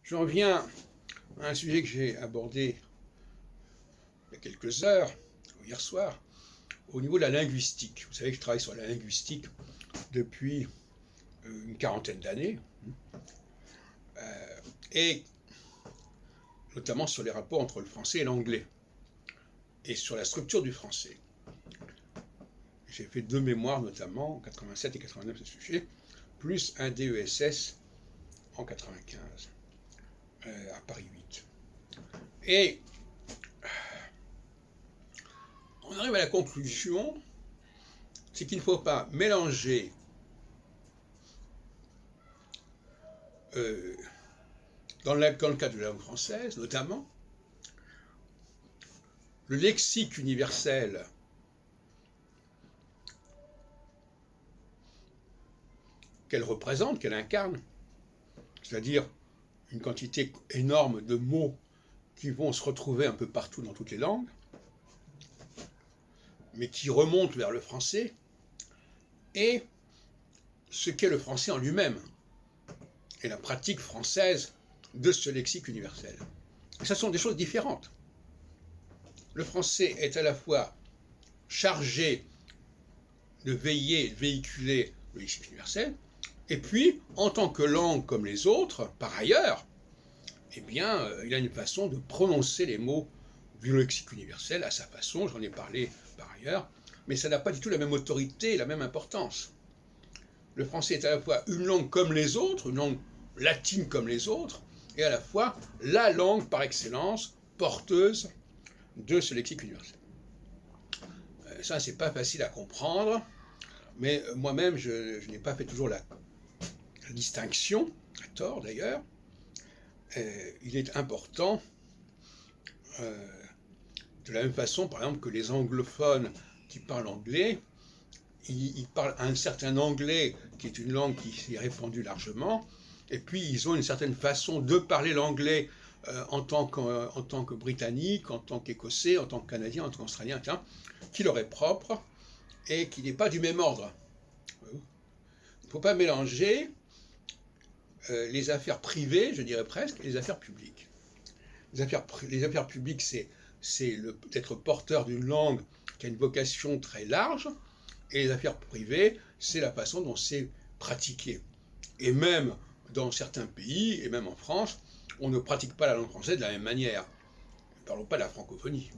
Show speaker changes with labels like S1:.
S1: J'en viens à un sujet que j'ai abordé il y a quelques heures, hier soir, au niveau de la linguistique. Vous savez que je travaille sur la linguistique depuis une quarantaine d'années, et notamment sur les rapports entre le français et l'anglais, et sur la structure du français. J'ai fait 2 mémoires notamment, en 87 et 89 à ce sujet, plus un DESS en 95, à Paris 8. Et on arrive à la conclusion, c'est qu'il ne faut pas mélanger dans le cas de la langue française, notamment, le lexique universel qu'elle représente, qu'elle incarne, c'est-à-dire une quantité énorme de mots qui vont se retrouver un peu partout dans toutes les langues, mais qui remontent vers le français, et ce qu'est le français en lui-même, et la pratique française de ce lexique universel. Et ce sont des choses différentes. Le français est à la fois chargé de veiller, de véhiculer le lexique universel, et puis, en tant que langue comme les autres, par ailleurs, eh bien, il a une façon de prononcer les mots du lexique universel à sa façon, j'en ai parlé par ailleurs, mais ça n'a pas du tout la même autorité, la même importance. Le français est à la fois une langue comme les autres, une langue latine comme les autres, et à la fois la langue par excellence porteuse de ce lexique universel. Ça, c'est pas facile à comprendre, mais moi-même, je n'ai pas fait toujours la distinction, à tort d'ailleurs. Il est important, de la même façon, par exemple, que les anglophones qui parlent anglais, ils parlent un certain anglais qui est une langue qui s'est répandue largement, et puis ils ont une certaine façon de parler l'anglais en tant que britannique, en tant qu'écossais, en tant que canadien, en tant qu'australien, qui leur est propre et qui n'est pas du même ordre. Il ne faut pas mélanger les affaires privées, je dirais presque, et les affaires publiques. Les affaires publiques, c'est d'être porteur d'une langue qui a une vocation très large, et les affaires privées, c'est la façon dont c'est pratiqué. Et même dans certains pays, et même en France, on ne pratique pas la langue française de la même manière. Ne parlons pas de la francophonie.